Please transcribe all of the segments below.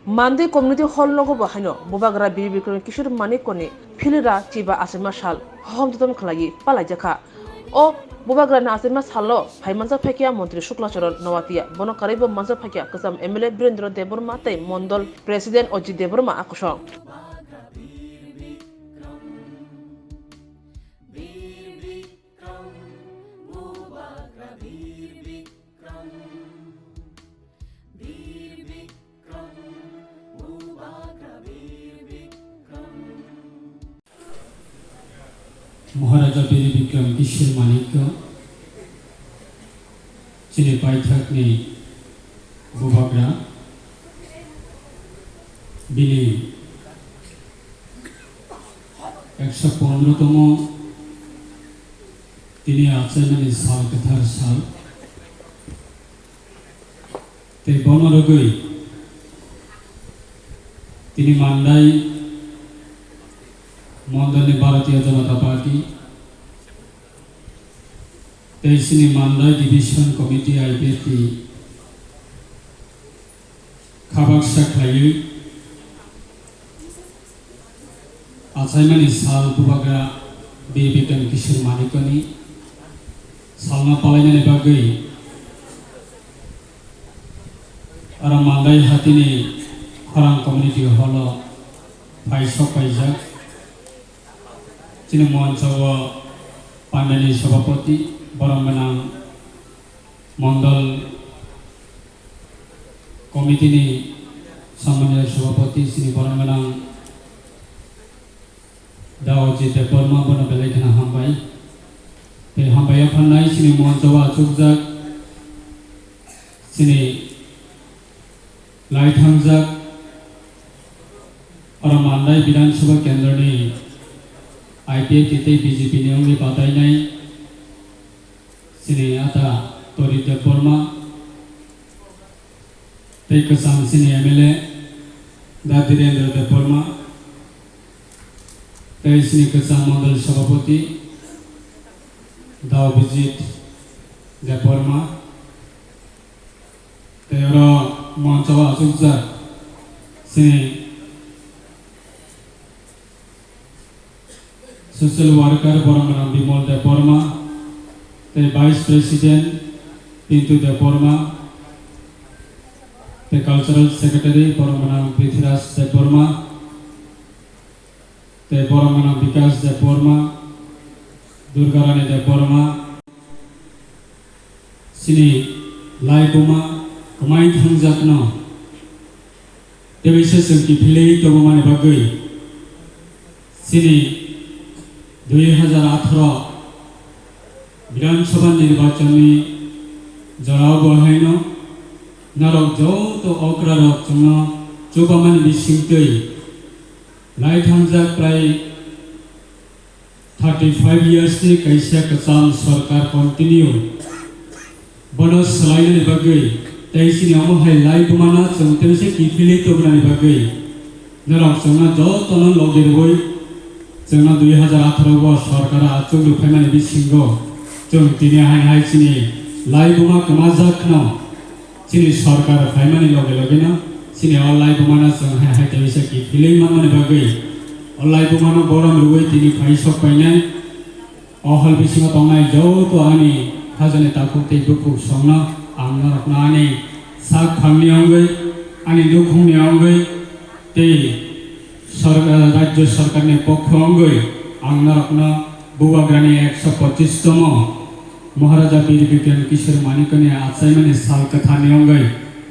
Mande community hall logo bahino bobagra bibi kishur mani koni philira chiba asema sal hom totom khlagi palajaka o bobagra na asema salo phaimansa phakia mantri Shuklacharan Nawatia bono karibo mansa phakia kasam MLA Birendra Deborma tai Mondol President Ojit Deborma akusong महाराजा बीर विक्रम किशोर मानिक चिनी पाइथाकनि बुबाग्रा बिनि 115तम তিনি আচরণের সাল কথার সাল তে বনরগৈ তিনি মান্দাই মন্দলে ভারতীয় জনতা পার্টি তেইশনি মান্দাই ডিভিশন কমিটি আইপিএফটি খাবাক সাখায়ু আচাইমানি সাল বুবাগ্রা বীর বিক্রম কিশোর মানিকনি সালনা পালাইনানি বাগৈ আর মান্দাই হাতিনি খরাং কমিউনিটি হল ফাইসক পাইজাক চিনি মঞ্চব পান্ডানি সভাপতি বরমনাং মন্ডল কমিটিনি সম্মানীয় সভাপতি শ্রী বরমনাং দাওজি দেববর্মা বন বেলাইখানা হামবাই তে হামবাইয়া ফান্নাই শ্রী মঞ্চব আচুকজাক শ্রী লাইথামজাক আর মান্দাই বিধানসভা কেন্দ্রনি IPF kita BJP ni only batai nai sini ata Tori Deborma tei kesam sini MLA da Birendra Deborma tei sini kesam Mondol Sabapati Dao Bijit Deborma tei oro Moncawa Asukzak sini Social worker Boromana Bimol Deborma, the Vice President Pintu Deborma, the Cultural Secretary Boromana Prithviraj Deborma, the Boromana Vikas Deborma, Durgarani Deborma, Sini Laibuma, Kamai Thangjakno, the Vishesan Kipilei Tobomani Bagui, Sini 2018 বিধানসভা নির্বাচনী জড়াও বহাইন নারক যৌত অগ্রারক জন্য চৌবামানি বিশিংতৈ লাইথামজাক প্রায় 35 years ni kaisa kasam sarkar continue bonos selain bagai taisi ni amahai lai bumana chongtense kifili tobrani bagai narok jongna jotono logirwoi जोंना 2018 सरकार आचुक लुफायमानि बिसिंगो जों दिनै हाय चिनि लाइबुमा कमाजाखनो चिनि सरकार फायमानि लगे लगेनो चिनि लाइबुमाना जों हाय तेइसे कि फिलिं माने बागै लाइबुमानो बरम रुबै दिनै फाइसक पाइनाय अहल बिसिङाव तंनाय जौत आनि हाजने ताकु ते दुखु संना आंना रखनानि साग फांनि अंगै आनि दुखुनि अंगै ते राज्य सरकार ने पक्ष अंगै आंना रखना बुबाग्रानी 125तम महाराजा बीर विक्रम किशोर मानिकनि आचाइमानि साल कथानि अंगै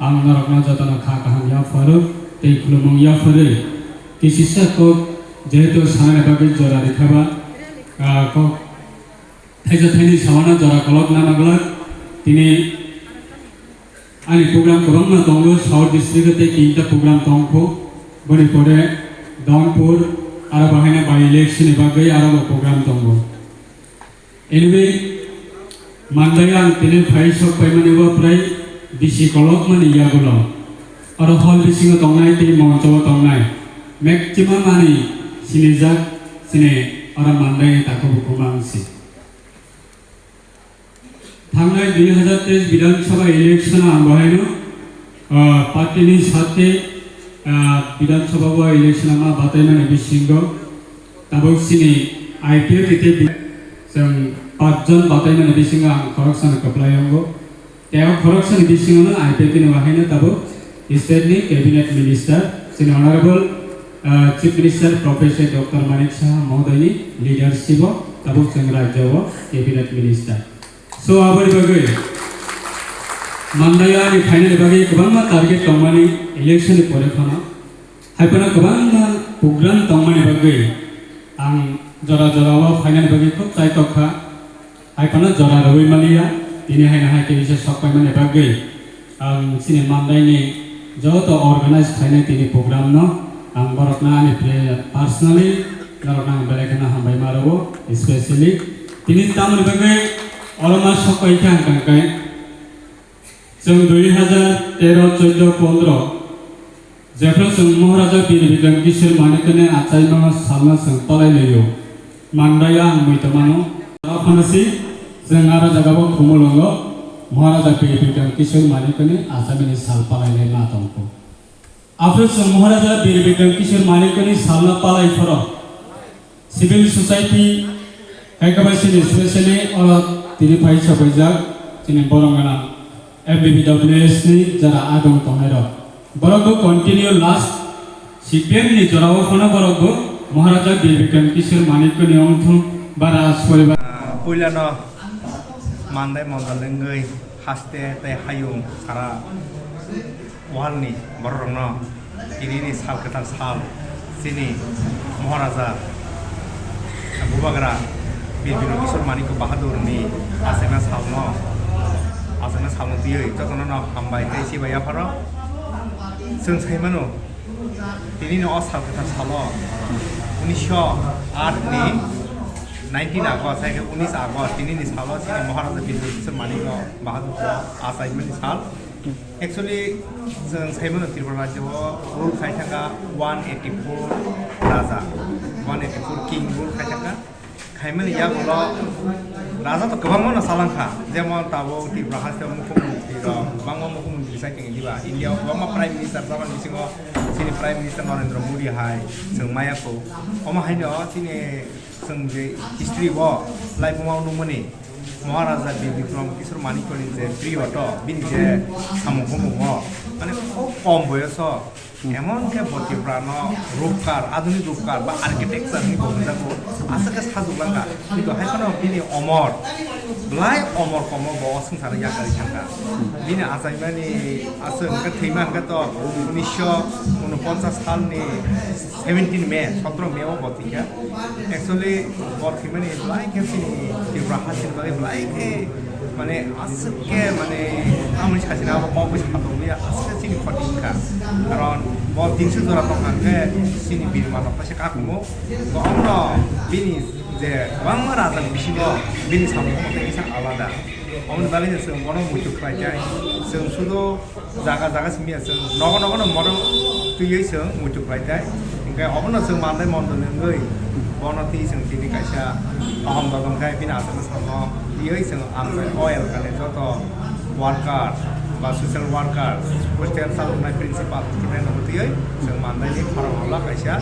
आंना रखना जतन खा काहां याफारो ते खुलुमं याफारो किसिसा को जेहेतु साने बागै जरा रेखाबा को थाइजा थाइनि सावाना जरा कलक नामागला तिनि आनि प्रोग्राम गोबां दङ साउथ डिस्ट्रिक्ट ते किंता प्रोग्राम दंखौ बनि परे Downpour ara bahina by election bagai ara program tonggo anyway mandayang tinin faisok paimani wa prai bisi kolok mani yagulo ara hol bisi tongnai ti moncawa tongnai maximum mani sinijak sine ara mandai takko bukumangsi थांनाय 2023 विधानसभा election आंबाहायनो पार्टीनि साथे বিধানসভা election ama batai mane bisingo tabuk sini IPL tite जों 5 जन batai mane bisingo ang correction kaplayango teo correction bisingo na IPL kini wahine tabuk state ni cabinet minister sini honorable chief minister professor Dr. Manik Shah Mahoday ni leadership tabuk जों rajya cabinet minister so abari bagai mandaya ni final bagai kebangma target tongmani election pore khana haipana kebangma program tongmani bagai ang jora wa final bagai khop chai tokha haipana jora roi malia ini haina ha ke bisa sakai mane bagai ang sini mandai ni joto organize final tini program no ang barokna ni personally barokna belekana hambai marawo especially tini tamani bagai olama sakai khang kai जों 2013-14 जेब्ला जों महाराजा बीर बिक्रम किशोर मानेकने आचार्य सालना जों तलायलायो मानदाया आं मैथमानो फानसि जों आरो जागाबो खुमलंगो महाराजा बीर बिक्रम किशोर मानेकने आचार्यनि साल पालायनाय नातंको after जों महाराजा बीर बिक्रम किशोर मानेकने सालना पालायफोराव civil society हेकाबासिनि specially अल तिनि फाइ सबायजाक तिनि बरंगाना FBWS ni jara adong tongero borogo continue last CPM ni jorao khona borogo Maharaja Bir Bikram Kishore Manik ni ongthung bara soiba puilano mandai mondalengai haste te hayung sara walni bororno ini sal ketan sal sini Maharaja Abu Bakar Bir Bikram Kishore Manik Bahadur ni asena salno asana samu tiye jotono no hambai te sibaya pharo जों साइमानो तिनी no asal kata salo 1908 ni 19 August साइके 19 August तिनी नि सालो सिने महाराजा बीर किशोर मानिक बाहादुर आसाइमेन साल actually जों साइमानो Tripura राज्यआव rule खायथाका 184 राजा 184 king rule खायथाका खायमानो या बोलो राजा तो गोबां मानो सालांखा जेमन ताबो त्रिपुरा हास्याव मुख्यमंत्री बांगो मुख्यमंत्री साइके दिबा इंडिया गोबां प्राइम मिनिस्टार जाबान बिसिङो सिनि प्राइम मिनिस्टार नरेंद्र मोदी हाय जों मायाखौ अमा हायनो सिनि जों जे हिस्ट्री व लाइफ मावनो मनि महाराजा बीर बिक्रम किशोर मानिकनि जे प्रियट बिनि जे सामुखमु माने खूब कम बयस एमन के बतिफ्रान रूपकार आधुनिक रूपकार बा आर्किटेक्चर नि बमजाको आसके साजुलांगा किन्तु हायखनो बिनि अमर ब्लाय अमर कम ब संसार यागारि थांगा बिनि आजायमानि आसों के थैमांगा तो 1949 सालनि 17 मे 17 मे आव बतिका एक्चुअली बतिमानि ब्लाय के सिनि त्रिपुरा हासिन बाय ब्लाय के माने आसके माने आमनि सासिना बावबो सादोंनि आसके सिनि खटिंखा कारण ब दिनसु जरा तंखांगे सिनि बिरमा नपासे काकुमो गमनो बिनि जे बांमा राजा बिसिङो बिनि सामुखौ एसे आलादा अमन बालिनो जों बनो मुथु खायजाय जों सुदो जागा जागा सिमिया जों नगन मरो तुयै जों मुथु खायजाय ओंखाय अमनो जों मानदाय मनदोंगै बनति जों तिनि कायसा अहम दंखाय बिनि आसाम सामो इयै जों आमफ्राय अयल काने जत वार्कार बा ससियेल वार्कार हस्टेल सालुनाय प्रिन्सिपाल स्टुडेन्ट नबतियै जों मानदायनि फरायला कायसा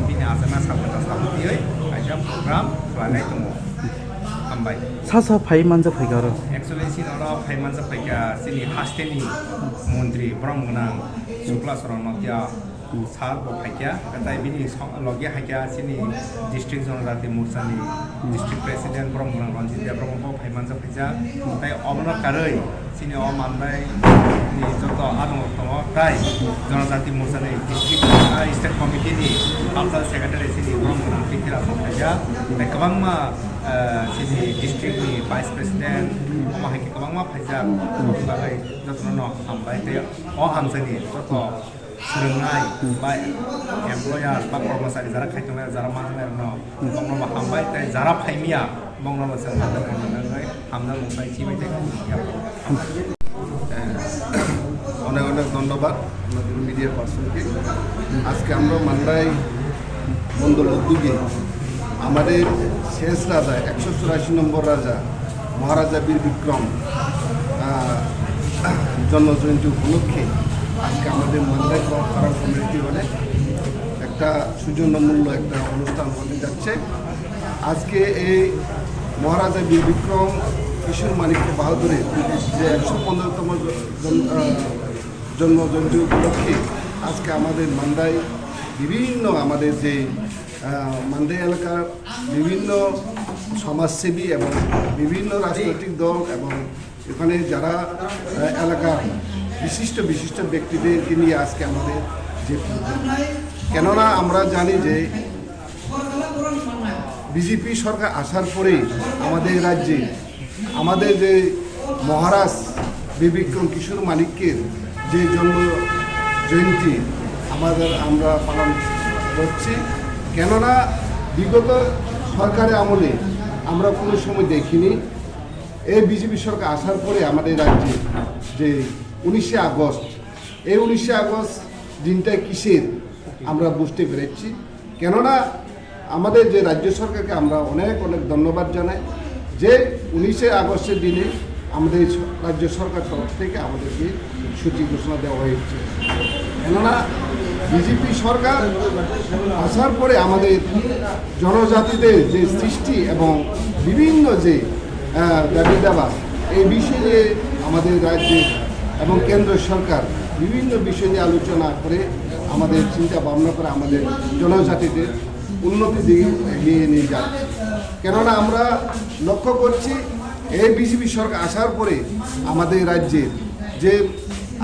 बिनि आसाम सामतियै कायसा प्रग्राम खालामनाय दङ हामबाय सासा फाइ मानजा फैगारो एक्चुअली सिनरा फाइ मानजा फैगा सिनि हास्टेनि मन्त्री ब्रह्मगोनां शुक्ला चरण नतिया साल बफाइया गताय बिनि लगे हाइया सिनि डिस्ट्रिक्ट जनजाति मोर्चानि डिस्ट्रिक्ट प्रेसिडेंट ब्रह्मगोनां रनजित ब्रह्म फाइ मानजा फैजा ताय अबन कारै सिनि अ मानबाय नि जत आदम तम ताय जनजाति मोर्चानि डिस्ट्रिक्ट स्टेट कमिटिनि कालचार सेक्रेटारि सिनि ब्रह्मगोनां फिथिरा फैजा ताय गोबांमा सिनि डिस्ट्रिक्टनि भाइस प्रेसिडेंट अमा हाइके गोबांमा फैजा बागै जतनो हामबाय ताय अ हामसनि जत सोलोंनाय बा एमप्लयार्स बा कर्मचारी जारा खायथंनाय जारा माननाय न बंगनो हामबाय ताय जारा फाइमिया बंगनो जों हामनाय हामना मुंबाय सिबाय অনেক অনেক ধন্যবাদ আমাদের মিডিয়া পার্সনকে আজকে আমরা মান্দাই মন্ডল উদ্যোগে আমাদের শেষ রাজা 184 নম্বর রাজা মহারাজা বীর বিক্রম জন্মজয়ন্তী উপলক্ষে আজকে আমাদের মান্দাই খারাপ একটা সুজনমূল্য একটা অনুষ্ঠান হতে যাচ্ছে। আজকে এই মহারাজা বীর বিক্রম কিশোর মানিক্য বাহাদুরের যে 115তম জন্মজয়ন্তী উপলক্ষে আজকে আমাদের মান্দায় বিভিন্ন আমাদের যে মান্দাই এলাকার বিভিন্ন সমাজসেবী এবং বিভিন্ন রাজনৈতিক দল এবং এখানে যারা এলাকার বিশিষ্ট ব্যক্তিদেরকে নিয়ে আজকে আমাদের যে কেননা আমরা জানি যে বিজেপি সরকার আসার পরেই আমাদের রাজ্যে আমাদের যে মহারাজ বীর বিক্রম কিশোর মানিক্যের যে জন্ম জয়ন্তী আমরা পালন করছি। কেননা বিগত সরকারের আমলে আমরা কোনো সময় দেখিনি এই বিজেপি সরকার আসার পরে আমাদের রাজ্যে যে 19শে আগস্ট এই 19শে আগস্ট দিনটা কিসের আমরা বুঝতে পেরেছি। কেননা আমাদের যে রাজ্য সরকারকে আমরা অনেক ধন্যবাদ জানাই যে 19শে আগস্টের দিনে আমাদের রাজ্য সরকার তরফ থেকে আমাদেরকে সূচি ঘোষণা দেওয়া হয়েছে। কেননা বিজেপি সরকার আসার পরে আমাদের জনজাতিদের যে সৃষ্টি এবং বিভিন্ন যে দাবি দাবা এই বিষয়ে আমাদের রাজ্যে এবং কেন্দ্র সরকার বিভিন্ন বিষয় নিয়ে আলোচনা করে আমাদের চিন্তা ভাবনা করে আমাদের জনজাতিদের উন্নতির দিকে এগিয়ে নিয়ে যাচ্ছে। কেননা আমরা লক্ষ্য করছি এই বিজেপি সরকার আসার পরে আমাদের রাজ্যের যে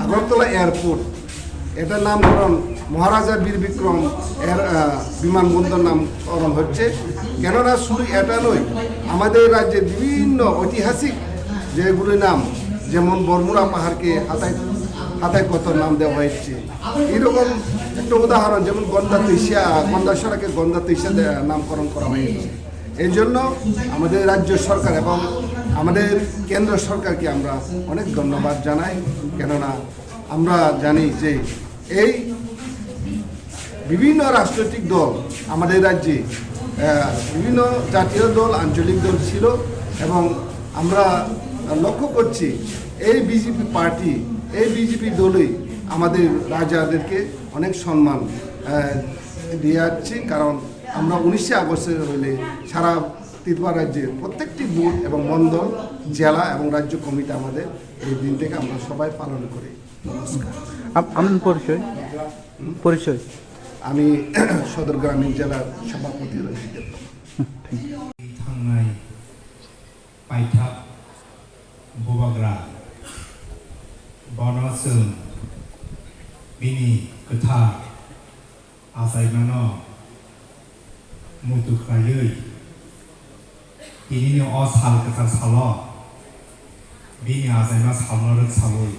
আগরতলা এয়ারপোর্ট এটার নামকরণ মহারাজা বীর বিক্রম বিমানবন্দর নামকরণ হচ্ছে। কেননা শুধু এটা নয়, আমাদের রাজ্যের বিভিন্ন ঐতিহাসিক যেগুলির নাম যেমন বরমুড়া পাহাড়কে হাতায় কত নাম দেওয়া হয়েছে। এরকম একটা উদাহরণ যেমন গন্ডাসরাকে গন্ডা তৈশা নামকরণ করা হয়েছে। এই জন্য আমাদের রাজ্য সরকার এবং আমাদের কেন্দ্র সরকারকে আমরা অনেক ধন্যবাদ জানাই। কেননা আমরা জানি যে এই বিভিন্ন রাজনৈতিক দল আমাদের রাজ্যে বিভিন্ন জাতীয় দল আঞ্চলিক দল ছিল এবং আমরা লক্ষ্য করছি এই বিজেপি পার্টি এই বিজেপি দলই আমাদের রাজাদেরকে অনেক সম্মান দিয়ে যাচ্ছে। কারণ আমরা 19শে আগস্টে হইলে সারা ত্রিপুরা রাজ্যের প্রত্যেকটি বুথ এবং মণ্ডল জেলা এবং রাজ্য কমিটি আমাদের এই দিনটাকে আমরা সবাই পালন করি। নমস্কার। আপনার পরিচয়? আমি সদর গ্রামীণ জেলার সভাপতি রঞ্জিত দেব। थांनाय बायथाब बबाग्रा बनसों बिनि गोथार आजायमानो मुदुखायै बिनिनो असाल गोथार साल' बिनि आजायमा सालनो सावै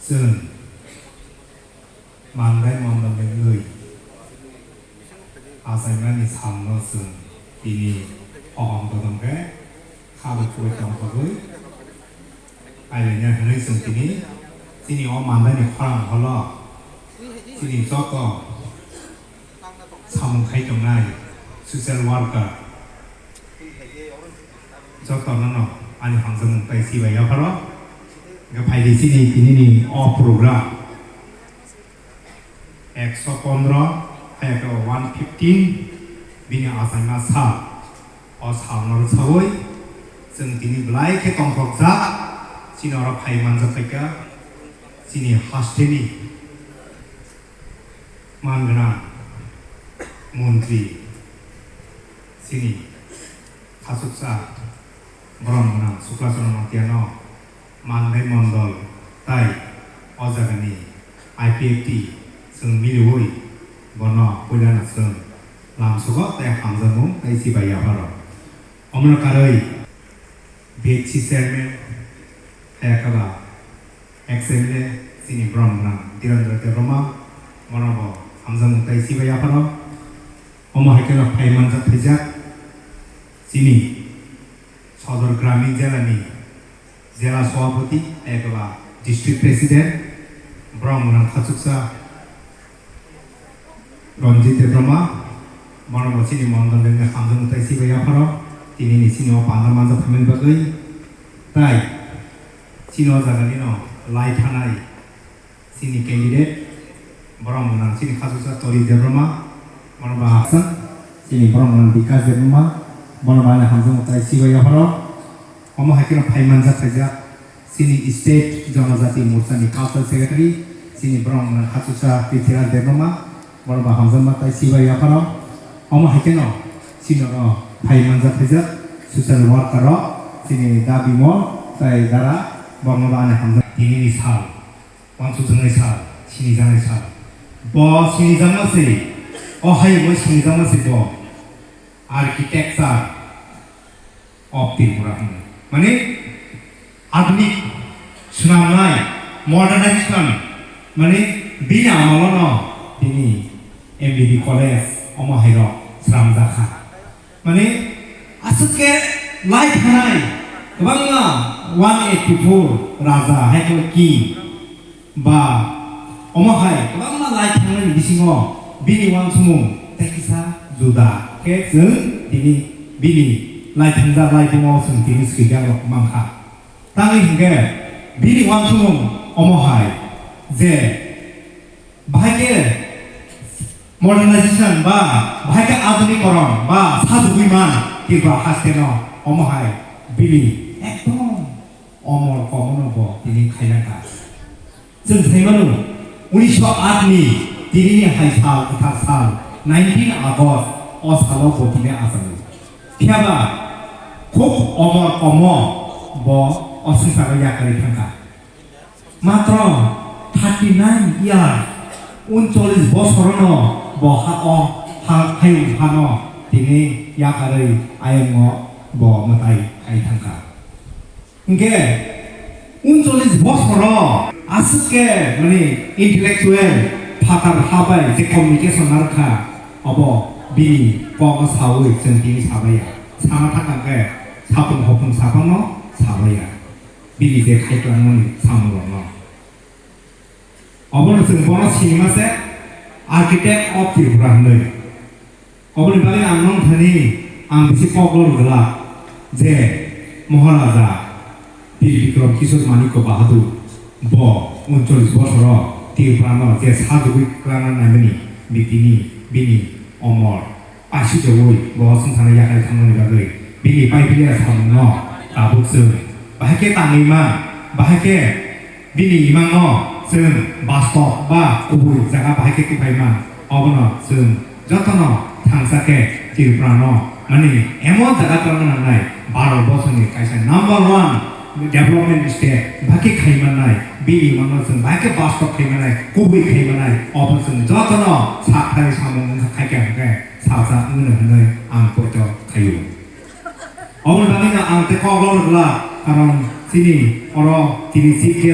जों मान्दाय मन्दलै आजायमानि सालनो जों बिनि अहम ददंगे खाबुखौ दंखौबो आइलेनो होनै जों दिनै अ मान्दायनि खरां हल दिनै जत सामुंखाय दंनाय ससियेल वार्कार जत नन आनि हांजों मुंखाय सिबाया फार फायदे दिनै अ प्रोग्राम 115 115 बिनि आसायमा सा अ सालनर सावै जों दिनै ब्लाइखे तंखकजा सिनर फाइमान जाफायका सिनि हास्टेनि मानगोनां मन्त्रि सिनि खासुकसा ब्रह्मगोनां सुक्लाचरण मातियानो मान्दाय मण्डल ताइ अ जागानि IPFT जों मिलुयै बन पयलाना जों लामसुग ताइ हामजामुं ताइ सिबाया फार अमरकारै बेटसी चेयरमेन तायाकाबा एक्स-MLA सिनि ब्रह्मगोनां धीरेन्द्र देब्रमा मनब हामजामुं ताइ सिबाया फार अमहायकेला फाइमान जाफायजाक सिनि सदर ग्रामीण जिल्लानि जिल्ला सभापति तायाकाबा डिस्ट्रिक्ट प्रेसिडेंट ब्रह्मगोनां खासुकसा रंजित देब्रमा मनब सिनि मण्डलनि हामजामुं ताइ सिबाया फार दिनैनि सिनियाव पान्दामान जाफायनायनि बागै ताइ सिनियाव जागानि न लाइ थानाय सिनि candidate borong menang sini kasusnya tori derma borong bahasa sini borong menang dikas derma borong banyak hamzung utai siwa ya haro omo hakina paiman jat saja sini state jonazati mursani council secretary sini borong menang kasusnya pitira derma borong bah hamzung utai siwa ya haro omo hakina sini ro paiman jat saja social worker sini dabi mo tai dara borong banyak hamzung ini sal wansusungai sal sini jangan sal bo sini jangan sih oh hai bo sini jangan sih bo architecture of Tripura mane adnik sunamai modernization mane bina amalono ini MBB college omo hairo sramjakha mane asutke light hanai kebangga 184 raja haikal king ba omo hai kebangga light hanai bisingo bini wan sumung tekisa juda ke jeng ini bini light hangja light mo sung tini skijang mangkha tangi hingge bini wan sumung omo hai je bahake modernization ba bahake আধুনিকরণ বা সাধুবিমান কিবা হাসতেনো omo hai bini ekdom omor komonobo tini khailaka जों थाइमानो 1908 नि दिनैनि हाइसाल उथा साल 19 August असालाव बतिने Assam थियाबा खुब अमर कम ब असंसार याकारि थांखा मात्र 39 ইয়ার 39 বছরन बहा अ हा हायु हानो दिनै याकारि आयंग ब मताइ आइ थांखा इंगे 39 বছর asike mani intellectual pakar habai je communication narkha obo bini pong sawi sentini sabaya sama takang ke sapung hopung sapano sabaya bini je khaitlang mani samrono obo sing bono cinema se architect of Tripura nei obo ni bagi amnon thani ang bisi poglor gala je maharaja biri bikram kishor maniko bahadur ब 39 বছর Tripura যে সাধুই ক্লানা নামনি বিতিনি বিনি অমর পাশি জবই ব সংসার याकारि थांनानै बागै बिनि पाइपिया सामनो आबुसो बाहाके ताङैमा बाहाके बिनि इमांनो जों बास्तब बा गुबै जागा बाहाके किफाइमा अबनो जों जतनो थांसाके Tripura माने एमन जागा क्लाना नांनाय 12 বছরनि कायसा नाम्बार 1 डेभलपमेन्ट स्टेट बाकी खाइमानाय बिनि मानो जों बाकी बास्तब खाइमानाय गुबै खाइमानाय अबो जों जतन साथाय सामोन खायके हागे साजा उनो हनै आं पयत खायु अबो बागिना आं ते कगलरला कारण सिनि अर तिनि सिके